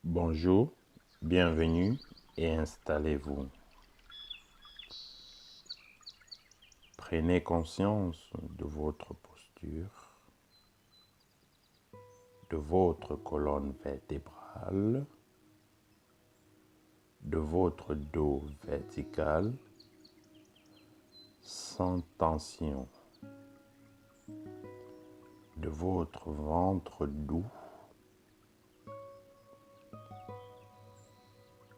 Bonjour, bienvenue et installez-vous. Prenez conscience de votre posture, de votre colonne vertébrale, de votre dos vertical, sans tension, de votre ventre doux.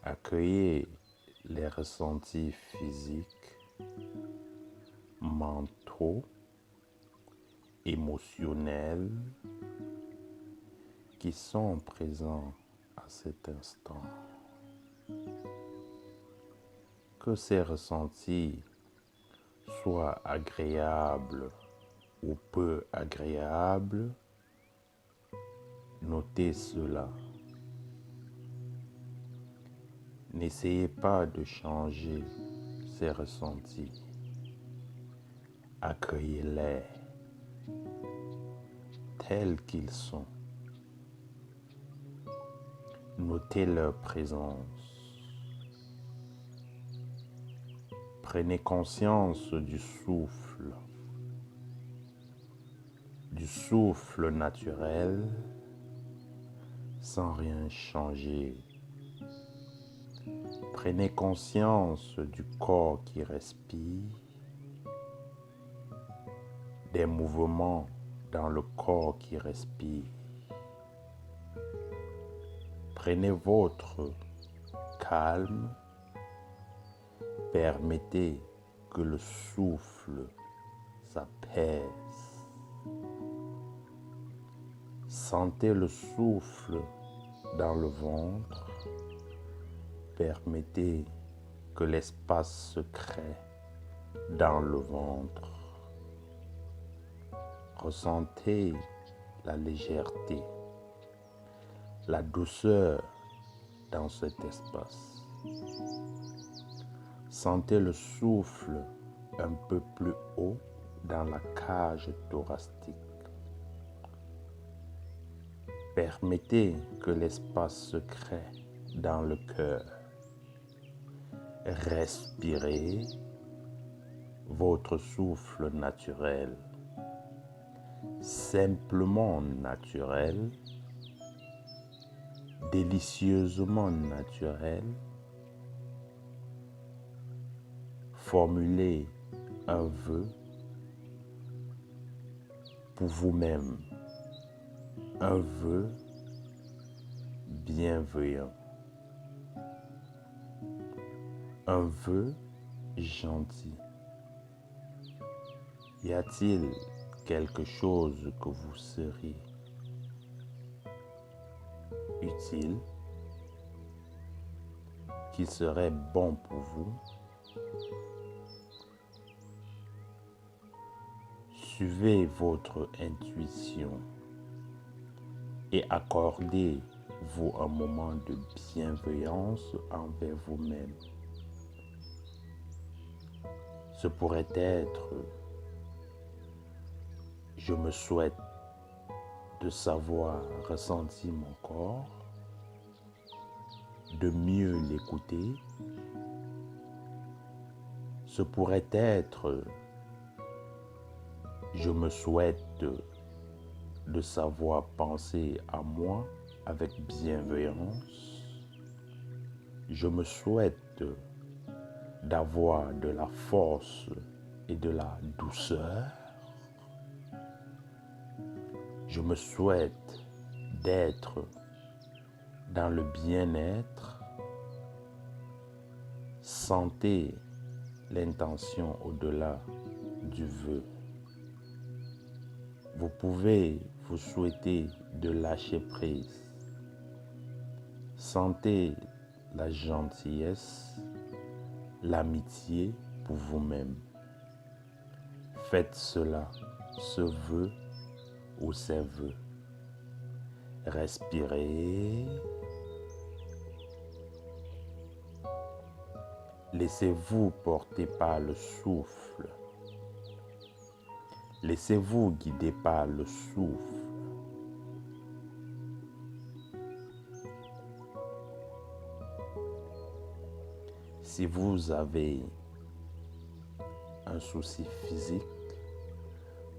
Accueillez les ressentis physiques, mentaux, émotionnels qui sont présents à cet instant. Que ces ressentis soient agréables ou peu agréables, notez cela. N'essayez pas de changer ces ressentis. Accueillez-les tels qu'ils sont. Notez leur présence. Prenez conscience du souffle naturel, sans rien changer. Prenez conscience du corps qui respire, des mouvements dans le corps qui respire. Prenez votre calme, permettez que le souffle s'apaise. Sentez le souffle dans le ventre, permettez que l'espace se crée dans le ventre. Ressentez la légèreté, la douceur dans cet espace. Sentez le souffle un peu plus haut dans la cage thoracique. Permettez que l'espace se crée dans le cœur. Respirez votre souffle naturel, simplement naturel, délicieusement naturel. Formulez un vœu pour vous-même, un vœu bienveillant, un vœu gentil. Y a-t-il quelque chose que vous seriez utile, qui serait bon pour vous? Suivez votre intuition et accordez-vous un moment de bienveillance envers vous-même. Ce pourrait être: je me souhaite de savoir ressentir mon corps, de mieux l'écouter. Ce pourrait être: je me souhaite de savoir penser à moi avec bienveillance. Je me souhaite d'avoir de la force et de la douceur. Je me souhaite d'être dans le bien-être. Sentez l'intention au-delà du vœu. Vous pouvez vous souhaiter de lâcher prise. Sentez la gentillesse, l'amitié pour vous-même. Faites cela, ce vœu ou ces vœux. Respirez. Laissez-vous porter par le souffle. Laissez-vous guider par le souffle. Si vous avez un souci physique,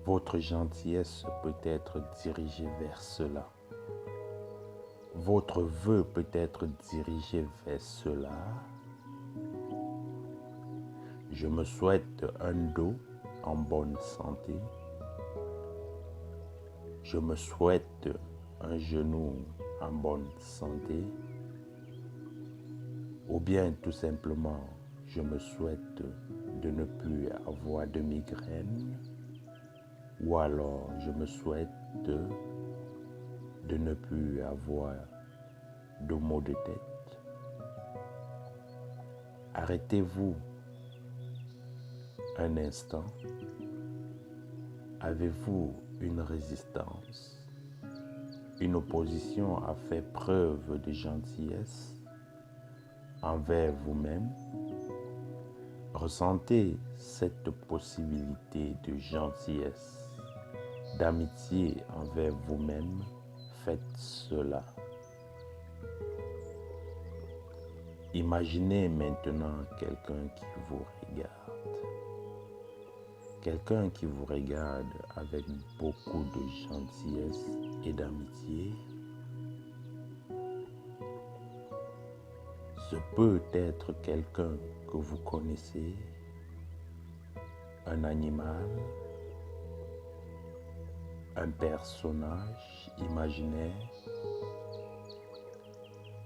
votre gentillesse peut être dirigée vers cela. Votre vœu peut être dirigé vers cela. Je me souhaite un dos en bonne santé. Je me souhaite un genou en bonne santé. Ou bien tout simplement, je me souhaite de ne plus avoir de migraine. Ou alors, je me souhaite de ne plus avoir de maux de tête. Arrêtez-vous un instant. Avez-vous une résistance, une opposition à faire preuve de gentillesse envers vous-même? Ressentez cette possibilité de gentillesse, d'amitié envers vous-même. Faites cela. Imaginez maintenant quelqu'un qui vous regarde. Quelqu'un qui vous regarde avec beaucoup de gentillesse et d'amitié. Ce peut être quelqu'un que vous connaissez, un animal, un personnage imaginaire,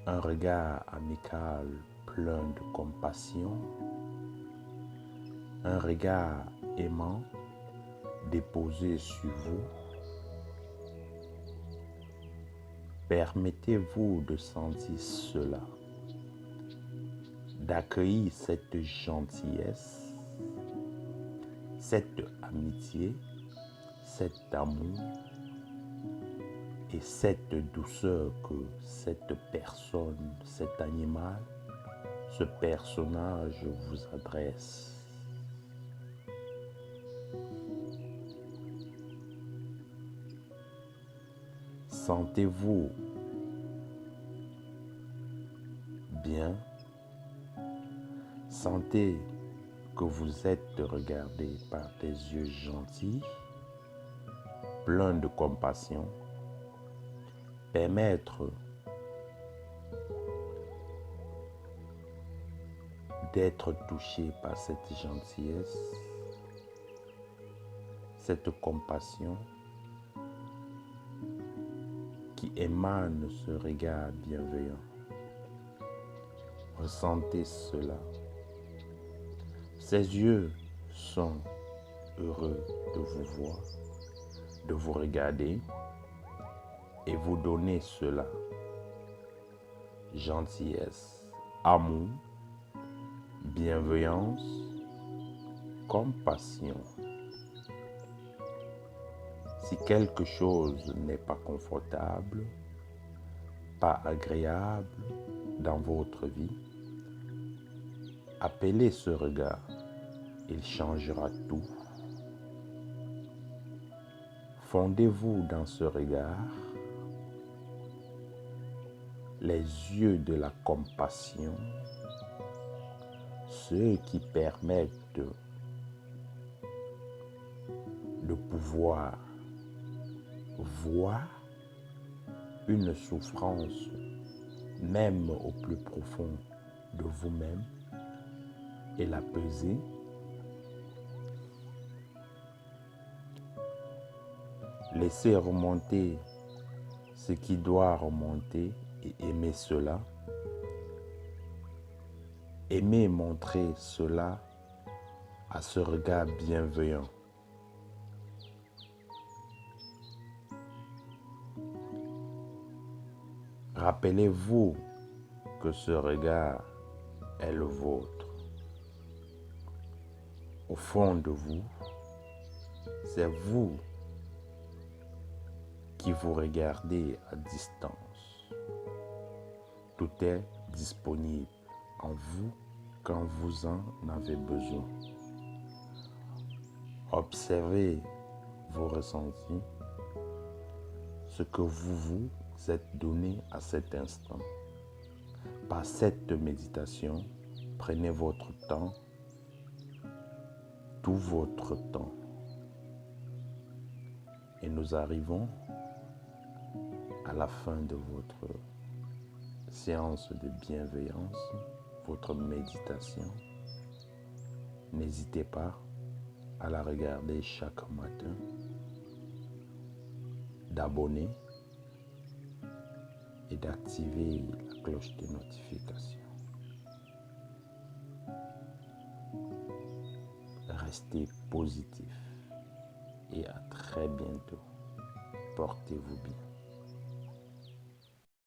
un regard amical plein de compassion, un regard aimant déposé sur vous. Permettez-vous de sentir cela, d'accueillir cette gentillesse, cette amitié, cet amour et cette douceur que cette personne, cet animal, ce personnage vous adresse. Sentez-vous bien. Sentez que vous êtes regardé par des yeux gentils, pleins de compassion. Permettre d'être touché par cette gentillesse, cette compassion qui émane ce regard bienveillant. Ressentez cela. Ces yeux sont heureux de vous voir, de vous regarder et vous donner cela. Gentillesse, amour, bienveillance, compassion. Si quelque chose n'est pas confortable, pas agréable dans votre vie, appelez ce regard, il changera tout. Fondez-vous dans ce regard, les yeux de la compassion, ceux qui permettent de pouvoir voir une souffrance, même au plus profond de vous-même, et l'apaiser. Laissez remonter ce qui doit remonter et aimer cela. Aimez montrer cela à ce regard bienveillant. Rappelez-vous que ce regard est le vôtre. Au fond de vous, c'est vous qui vous regardez à distance. Tout est disponible en vous quand vous en avez besoin. Observez vos ressentis, ce que vous êtes donné à cet instant. Par cette méditation, Prenez votre temps, tout votre temps. Et nous arrivons à la fin de votre séance de bienveillance, votre méditation. N'hésitez pas à la regarder chaque matin, d'abonner et d'activer la cloche de notification. Restez positif et à très bientôt. Portez-vous bien.